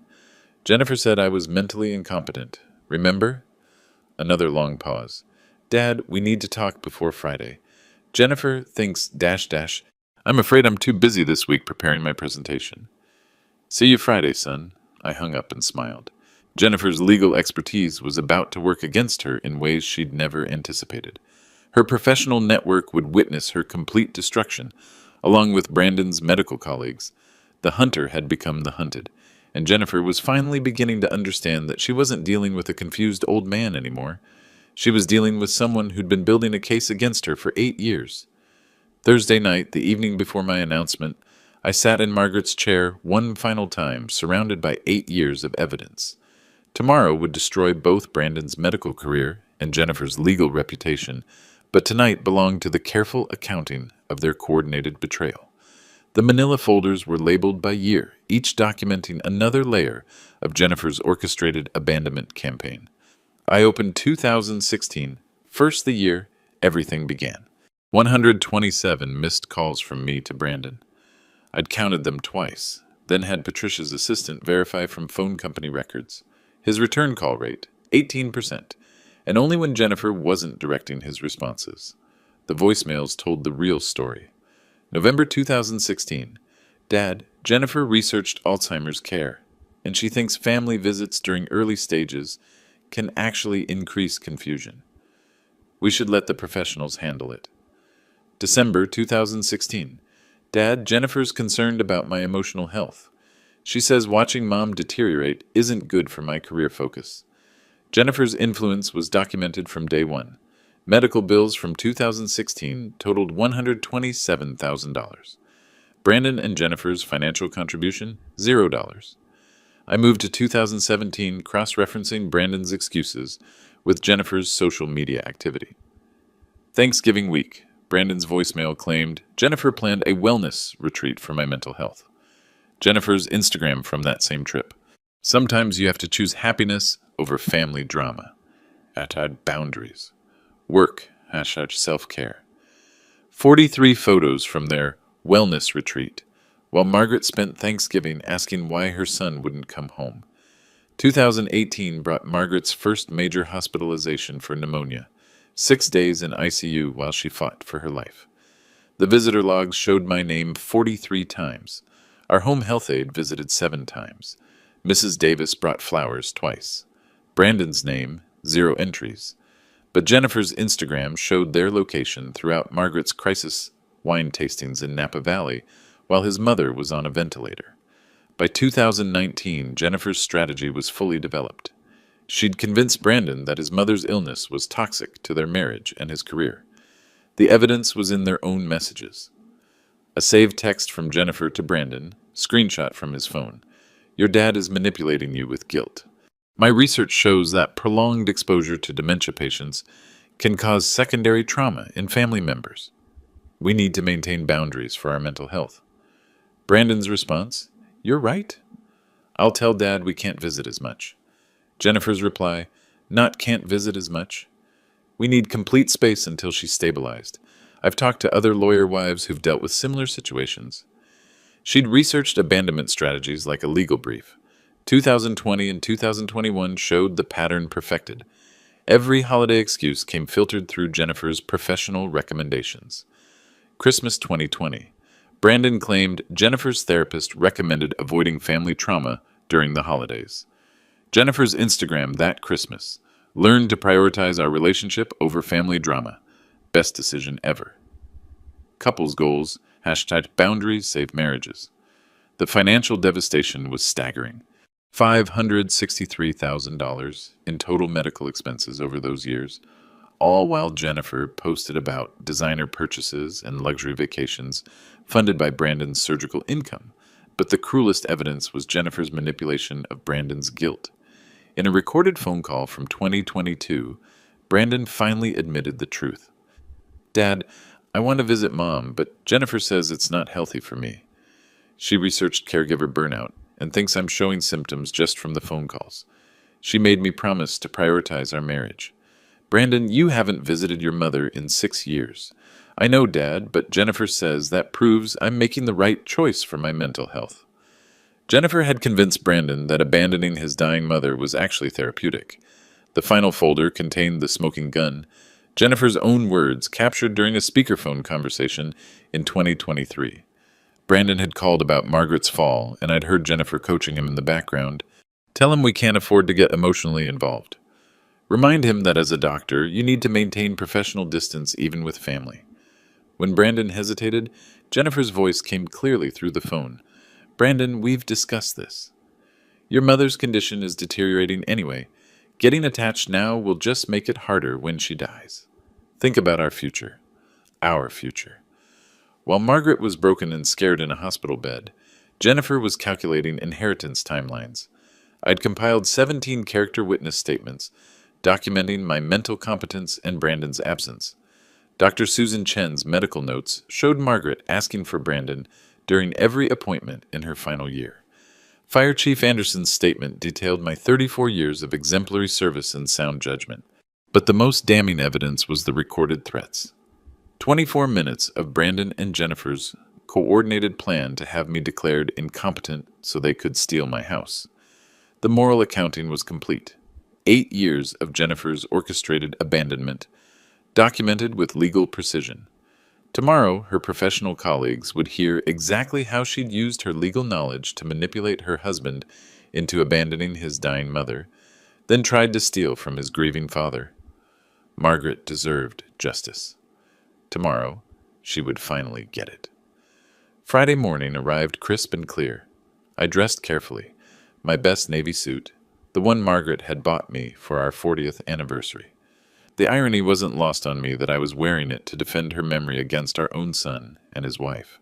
Jennifer said I was mentally incompetent. Remember? Another long pause. Dad, we need to talk before Friday. Jennifer thinks ... I'm afraid I'm too busy this week preparing my presentation. See you Friday, son. I hung up and smiled. Jennifer's legal expertise was about to work against her in ways she'd never anticipated. Her professional network would witness her complete destruction, along with Brandon's medical colleagues. The hunter had become the hunted, and Jennifer was finally beginning to understand that she wasn't dealing with a confused old man anymore. She was dealing with someone who'd been building a case against her for 8 years. Thursday night, the evening before my announcement, I sat in Margaret's chair one final time, surrounded by 8 years of evidence. Tomorrow would destroy both Brandon's medical career and Jennifer's legal reputation, but tonight belonged to the careful accounting of their coordinated betrayal. The manila folders were labeled by year, each documenting another layer of Jennifer's orchestrated abandonment campaign. I opened 2016, first the year everything began. 127 missed calls from me to Brandon. I'd counted them twice, then had Patricia's assistant verify from phone company records. His return call rate, 18%, and only when Jennifer wasn't directing his responses. The voicemails told the real story. November 2016. Dad, Jennifer researched Alzheimer's care, and she thinks family visits during early stages can actually increase confusion. We should let the professionals handle it. December 2016. Dad, Jennifer's concerned about my emotional health. She says watching Mom deteriorate isn't good for my career focus. Jennifer's influence was documented from day one. Medical bills from 2016 totaled $127,000. Brandon and Jennifer's financial contribution, $0. I moved to 2017, cross-referencing Brandon's excuses with Jennifer's social media activity. Thanksgiving week, Brandon's voicemail claimed Jennifer planned a wellness retreat for my mental health. Jennifer's Instagram from that same trip. Sometimes you have to choose happiness over family drama. #boundaries. Work, #self-care. 43 photos from their wellness retreat, while Margaret spent Thanksgiving asking why her son wouldn't come home. 2018 brought Margaret's first major hospitalization for pneumonia, 6 days in ICU while she fought for her life. The visitor logs showed my name 43 times. Our home health aide visited 7 times. Mrs. Davis brought flowers twice. Brandon's name, 0 entries. But Jennifer's Instagram showed their location throughout Margaret's crisis wine tastings in Napa Valley while his mother was on a ventilator. By 2019, Jennifer's strategy was fully developed. She'd convinced Brandon that his mother's illness was toxic to their marriage and his career. The evidence was in their own messages. A saved text from Jennifer to Brandon, screenshot from his phone. Your dad is manipulating you with guilt. My research shows that prolonged exposure to dementia patients can cause secondary trauma in family members. We need to maintain boundaries for our mental health. Brandon's response, you're right. I'll tell Dad we can't visit as much. Jennifer's reply, not can't visit as much. We need complete space until she's stabilized. I've talked to other lawyer wives who've dealt with similar situations. She'd researched abandonment strategies like a legal brief. 2020 and 2021 showed the pattern perfected. Every holiday excuse came filtered through Jennifer's professional recommendations. Christmas 2020. Brandon claimed Jennifer's therapist recommended avoiding family trauma during the holidays. Jennifer's Instagram that Christmas. Learn to prioritize our relationship over family drama. Best decision ever. Couples goals, #boundaries save marriages. The financial devastation was staggering. $563,000 in total medical expenses over those years, all while Jennifer posted about designer purchases and luxury vacations funded by Brandon's surgical income. But the cruelest evidence was Jennifer's manipulation of Brandon's guilt. In a recorded phone call from 2022, Brandon finally admitted the truth. Dad, I want to visit Mom, but Jennifer says it's not healthy for me. She researched caregiver burnout and thinks I'm showing symptoms just from the phone calls. She made me promise to prioritize our marriage. Brandon, you haven't visited your mother in 6 years. I know, Dad, but Jennifer says that proves I'm making the right choice for my mental health. Jennifer had convinced Brandon that abandoning his dying mother was actually therapeutic. The final folder contained the smoking gun, Jennifer's own words captured during a speakerphone conversation in 2023. Brandon had called about Margaret's fall, and I'd heard Jennifer coaching him in the background. Tell him we can't afford to get emotionally involved. Remind him that as a doctor, you need to maintain professional distance even with family. When Brandon hesitated, Jennifer's voice came clearly through the phone. Brandon, we've discussed this. Your mother's condition is deteriorating anyway. Getting attached now will just make it harder when she dies. Think about our future. Our future. While Margaret was broken and scared in a hospital bed, Jennifer was calculating inheritance timelines. I'd compiled 17 character witness statements, documenting my mental competence and Brandon's absence. Dr. Susan Chen's medical notes showed Margaret asking for Brandon during every appointment in her final year. Fire Chief Anderson's statement detailed my 34 years of exemplary service and sound judgment. But the most damning evidence was the recorded threats. 24 minutes of Brandon and Jennifer's coordinated plan to have me declared incompetent so they could steal my house. The moral accounting was complete. 8 years of Jennifer's orchestrated abandonment, documented with legal precision. Tomorrow, her professional colleagues would hear exactly how she'd used her legal knowledge to manipulate her husband into abandoning his dying mother, then tried to steal from his grieving father. Margaret deserved justice. Tomorrow, she would finally get it. Friday morning arrived crisp and clear. I dressed carefully, my best navy suit, the one Margaret had bought me for our 40th anniversary. The irony wasn't lost on me that I was wearing it to defend her memory against our own son and his wife.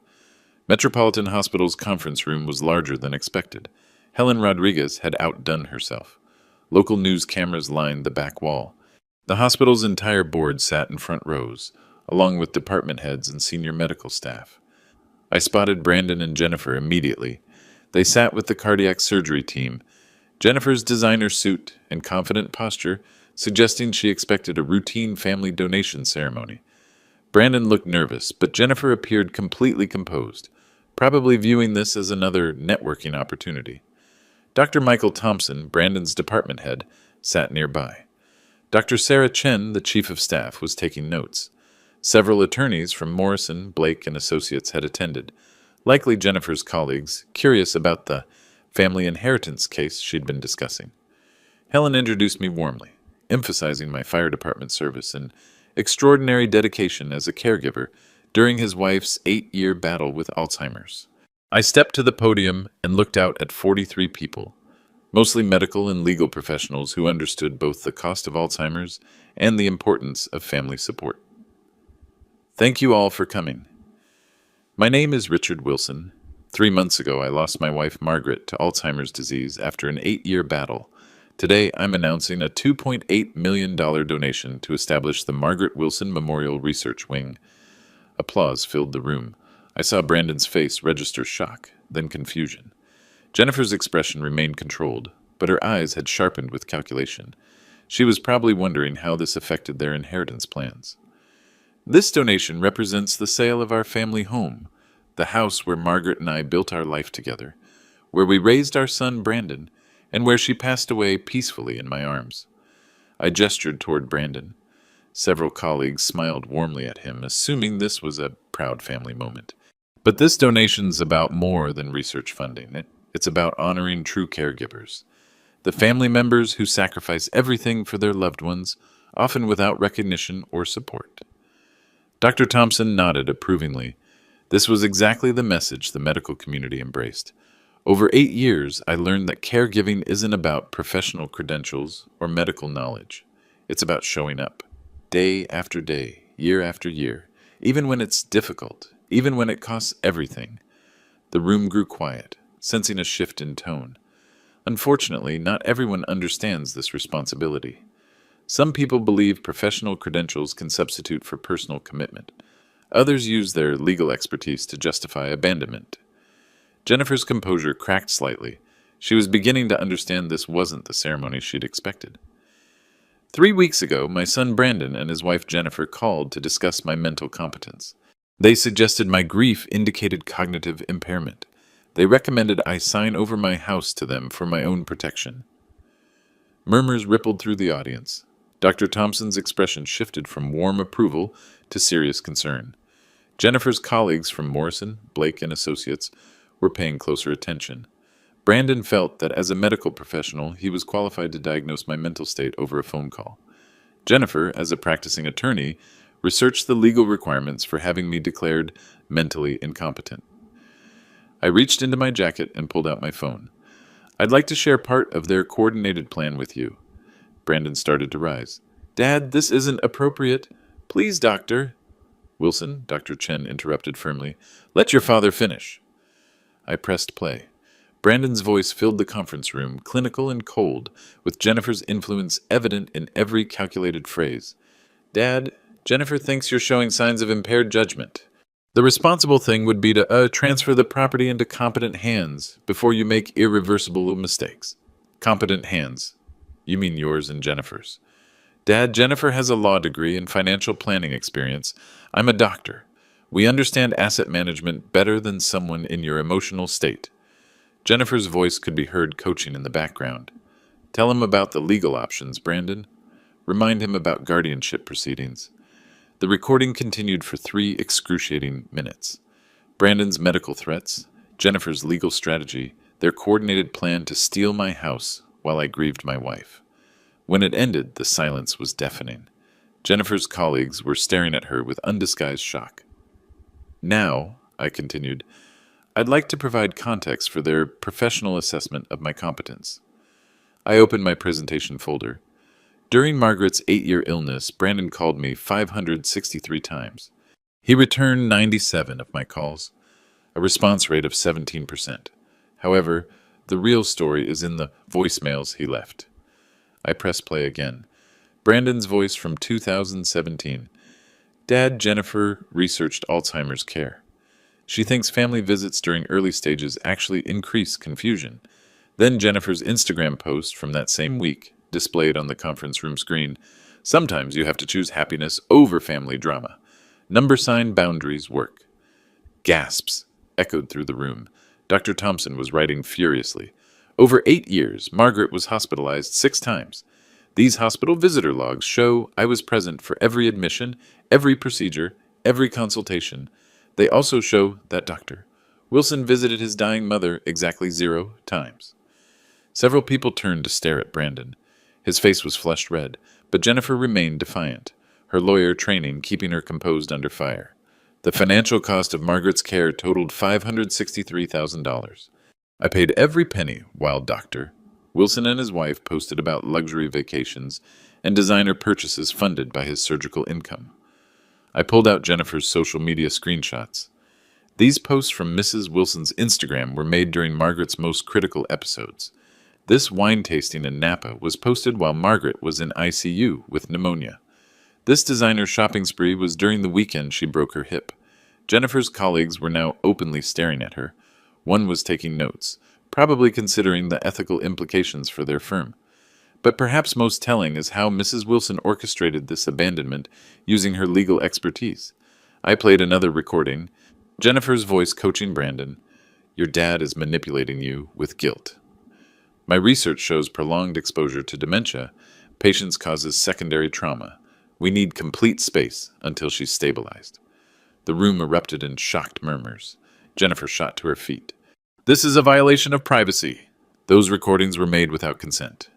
Metropolitan Hospital's conference room was larger than expected. Helen Rodriguez had outdone herself. Local news cameras lined the back wall. The hospital's entire board sat in front rows, along with department heads and senior medical staff. I spotted Brandon and Jennifer immediately. They sat with the cardiac surgery team, Jennifer's designer suit and confident posture suggesting she expected a routine family donation ceremony. Brandon looked nervous, but Jennifer appeared completely composed, probably viewing this as another networking opportunity. Dr. Michael Thompson, Brandon's department head, sat nearby. Dr. Sarah Chen, the chief of staff, was taking notes. Several attorneys from Morrison, Blake, and Associates had attended, likely Jennifer's colleagues, curious about the family inheritance case she'd been discussing. Helen introduced me warmly, emphasizing my fire department service and extraordinary dedication as a caregiver during his wife's 8-year battle with Alzheimer's. I stepped to the podium and looked out at 43 people, mostly medical and legal professionals who understood both the cost of Alzheimer's and the importance of family support. Thank you all for coming. My name is Richard Wilson. 3 months ago, I lost my wife Margaret to Alzheimer's disease after an 8-year battle. Today, I'm announcing a $2.8 million donation to establish the Margaret Wilson Memorial Research Wing. Applause filled the room. I saw Brandon's face register shock, then confusion. Jennifer's expression remained controlled, but her eyes had sharpened with calculation. She was probably wondering how this affected their inheritance plans. This donation represents the sale of our family home, the house where Margaret and I built our life together, where we raised our son Brandon, and where she passed away peacefully in my arms. I gestured toward Brandon. Several colleagues smiled warmly at him, assuming this was a proud family moment. But this donation's about more than research funding. It's about honoring true caregivers, the family members who sacrifice everything for their loved ones, often without recognition or support. Dr. Thompson nodded approvingly. This was exactly the message the medical community embraced. Over 8 years, I learned that caregiving isn't about professional credentials or medical knowledge. It's about showing up, day after day, year after year, even when it's difficult, even when it costs everything. The room grew quiet, sensing a shift in tone. Unfortunately, not everyone understands this responsibility. Some people believe professional credentials can substitute for personal commitment. Others use their legal expertise to justify abandonment. Jennifer's composure cracked slightly. She was beginning to understand this wasn't the ceremony she'd expected. 3 weeks ago, my son Brandon and his wife Jennifer called to discuss my mental competence. They suggested my grief indicated cognitive impairment. They recommended I sign over my house to them for my own protection. Murmurs rippled through the audience. Dr. Thompson's expression shifted from warm approval to serious concern. Jennifer's colleagues from Morrison, Blake, and Associates were paying closer attention. Brandon felt that as a medical professional, he was qualified to diagnose my mental state over a phone call. Jennifer, as a practicing attorney, researched the legal requirements for having me declared mentally incompetent. I reached into my jacket and pulled out my phone. "I'd like to share part of their coordinated plan with you." Brandon started to rise. "Dad, this isn't appropriate. Please, doctor." "Wilson," Dr. Chen interrupted firmly, "let your father finish." I pressed play. Brandon's voice filled the conference room, clinical and cold, with Jennifer's influence evident in every calculated phrase. "Dad, Jennifer thinks you're showing signs of impaired judgment. The responsible thing would be to transfer the property into competent hands before you make irreversible mistakes." "Competent hands? You mean yours and Jennifer's?" "Dad, Jennifer has a law degree and financial planning experience. I'm a doctor. We understand asset management better than someone in your emotional state." Jennifer's voice could be heard coaching in the background. "Tell him about the legal options, Brandon. Remind him about guardianship proceedings." The recording continued for 3 excruciating minutes. Brandon's medical threats, Jennifer's legal strategy, their coordinated plan to steal my house while I grieved my wife. When it ended, the silence was deafening. Jennifer's colleagues were staring at her with undisguised shock. "Now," I continued, "I'd like to provide context for their professional assessment of my competence." I opened my presentation folder. During Margaret's 8-year illness, Brandon called me 563 times. He returned 97 of my calls, a response rate of 17%. However, the real story is in the voicemails he left. I pressed play again. Brandon's voice from 2017. "Dad, Jennifer researched Alzheimer's care. She thinks family visits during early stages actually increase confusion." Then Jennifer's Instagram post from that same week, displayed on the conference room screen. "Sometimes you have to choose happiness over family drama. Number sign boundaries work." Gasps echoed through the room. Dr. Thompson was writing furiously. "Over 8 years, Margaret was hospitalized 6 times. These hospital visitor logs show I was present for every admission, every procedure, every consultation. They also show that Dr. Wilson visited his dying mother exactly 0 times." Several people turned to stare at Brandon. His face was flushed red, but Jennifer remained defiant, her lawyer training keeping her composed under fire. The financial cost of Margaret's care totaled $563,000. I paid every penny while Dr. Wilson and his wife posted about luxury vacations and designer purchases funded by his surgical income. I pulled out Jennifer's social media screenshots. These posts from Mrs. Wilson's Instagram were made during Margaret's most critical episodes. This wine tasting in Napa was posted while Margaret was in ICU with pneumonia. This designer shopping spree was during the weekend she broke her hip. Jennifer's colleagues were now openly staring at her. One was taking notes, probably considering the ethical implications for their firm. But perhaps most telling is how Mrs. Wilson orchestrated this abandonment using her legal expertise. I played another recording, Jennifer's voice coaching Brandon. "Your dad is manipulating you with guilt. My research shows prolonged exposure to dementia. Patients causes secondary trauma. We need complete space until she's stabilized." The room erupted in shocked murmurs. Jennifer shot to her feet. "This is a violation of privacy. Those recordings were made without consent."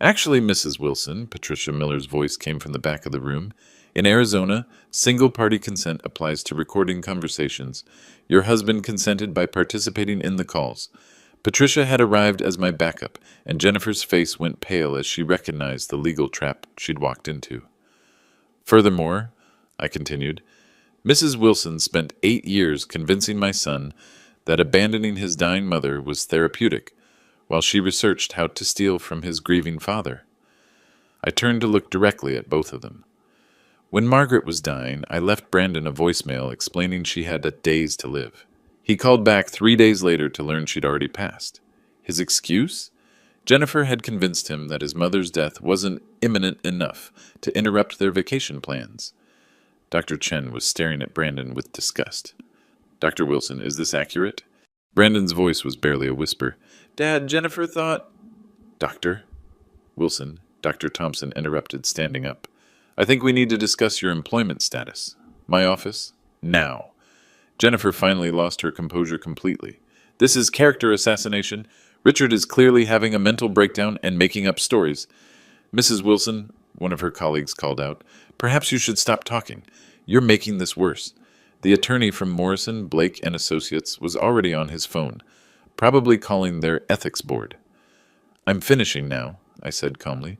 "Actually, Mrs. Wilson," Patricia Miller's voice came from the back of the room, "in Arizona, single-party consent applies to recording conversations. Your husband consented by participating in the calls." Patricia had arrived as my backup, and Jennifer's face went pale as she recognized the legal trap she'd walked into. "Furthermore," I continued, "Mrs. Wilson spent 8 years convincing my son that abandoning his dying mother was therapeutic, while she researched how to steal from his grieving father." I turned to look directly at both of them. "When Margaret was dying, I left Brandon a voicemail explaining she had days to live. He called back 3 days later to learn she'd already passed. His excuse? Jennifer had convinced him that his mother's death wasn't imminent enough to interrupt their vacation plans." Dr. Chen was staring at Brandon with disgust. "Dr. Wilson, is this accurate?" Brandon's voice was barely a whisper. "Dad, Jennifer thought—" "Dr. Wilson, Dr. Thompson interrupted, standing up. "I think we need to discuss your employment status. My office? Now." Jennifer finally lost her composure completely. "This is character assassination. Richard is clearly having a mental breakdown and making up stories." "Mrs. Wilson," one of her colleagues called out, "perhaps you should stop talking. You're making this worse." The attorney from Morrison, Blake and Associates was already on his phone, probably calling their ethics board. "I'm finishing now," I said calmly.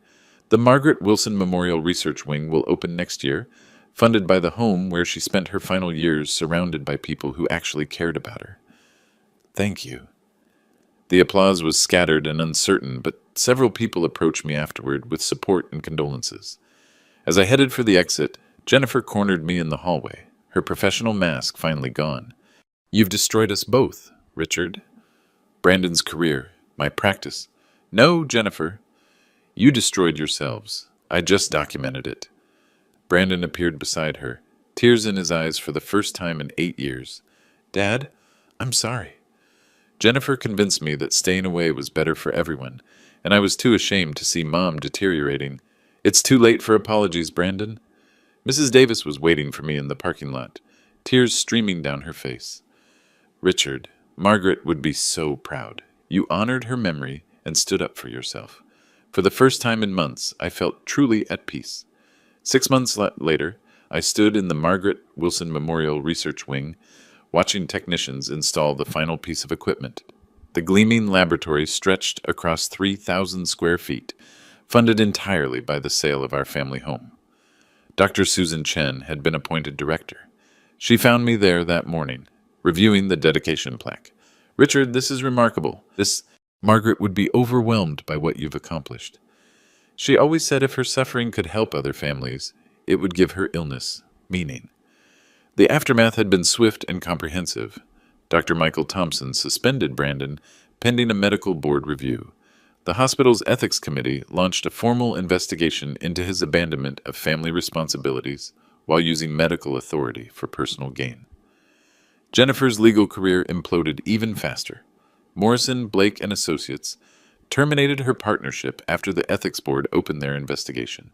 "The Margaret Wilson Memorial Research Wing will open next year, funded by the home where she spent her final years surrounded by people who actually cared about her." "Thank you." The applause was scattered and uncertain, but several people approached me afterward with support and condolences. As I headed for the exit, Jennifer cornered me in the hallway, her professional mask finally gone. "You've destroyed us both, Richard. Brandon's career, my practice." "No, Jennifer. You destroyed yourselves. I just documented it." Brandon appeared beside her, tears in his eyes for the first time in 8 years. "Dad, I'm sorry." Jennifer convinced me that staying away was better for everyone, and I was too ashamed to see Mom deteriorating. "It's too late for apologies, Brandon." Mrs. Davis was waiting for me in the parking lot, tears streaming down her face. "Richard, Margaret would be so proud. You honored her memory and stood up for yourself. For the first time in months, I felt truly at peace." 6 months later, I stood in the Margaret Wilson Memorial Research Wing, watching technicians install the final piece of equipment. The gleaming laboratory stretched across 3,000 square feet, funded entirely by the sale of our family home. Dr. Susan Chen had been appointed director. She found me there that morning, reviewing the dedication plaque. "Richard, this is remarkable. Margaret would be overwhelmed by what you've accomplished. She always said if her suffering could help other families, it would give her illness meaning." The aftermath had been swift and comprehensive. Dr. Michael Thompson suspended Brandon pending a medical board review. The hospital's ethics committee launched a formal investigation into his abandonment of family responsibilities while using medical authority for personal gain. Jennifer's legal career imploded even faster. Morrison, Blake and Associates terminated her partnership after the ethics board opened their investigation.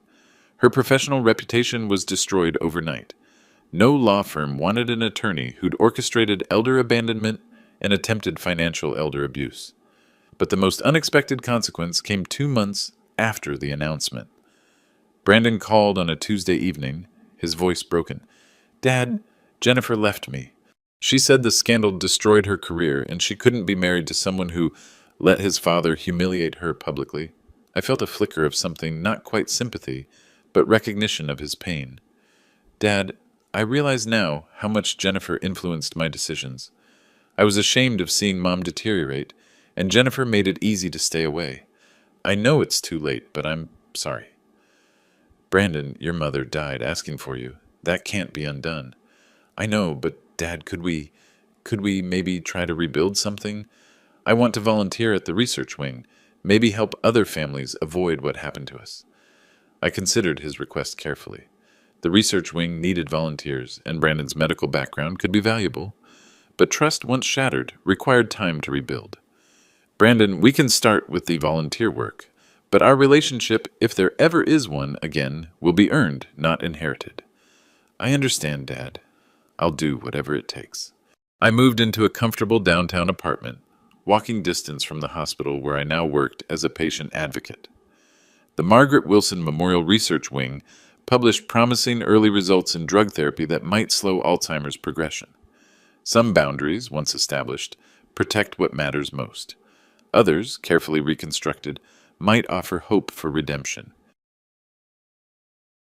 Her professional reputation was destroyed overnight. No law firm wanted an attorney who'd orchestrated elder abandonment and attempted financial elder abuse. But the most unexpected consequence came 2 months after the announcement. Brandon called on a Tuesday evening, his voice broken. "Dad, Jennifer left me. She said the scandal destroyed her career and she couldn't be married to someone who let his father humiliate her publicly." I felt a flicker of something not quite sympathy, but recognition of his pain. "Dad, I realize now how much Jennifer influenced my decisions. I was ashamed of seeing Mom deteriorate, and Jennifer made it easy to stay away. I know it's too late, but I'm sorry." "Brandon, your mother died asking for you. That can't be undone." "I know, but Dad, could we maybe try to rebuild something? I want to volunteer at the research wing, maybe help other families avoid what happened to us." I considered his request carefully. The research wing needed volunteers, and Brandon's medical background could be valuable. But trust once shattered required time to rebuild. "Brandon, we can start with the volunteer work, but our relationship, if there ever is one again, will be earned, not inherited." "I understand, Dad. I'll do whatever it takes." I moved into a comfortable downtown apartment, walking distance from the hospital where I now worked as a patient advocate. The Margaret Wilson Memorial Research Wing published promising early results in drug therapy that might slow Alzheimer's progression. Some boundaries, once established, protect what matters most. Others, carefully reconstructed, might offer hope for redemption.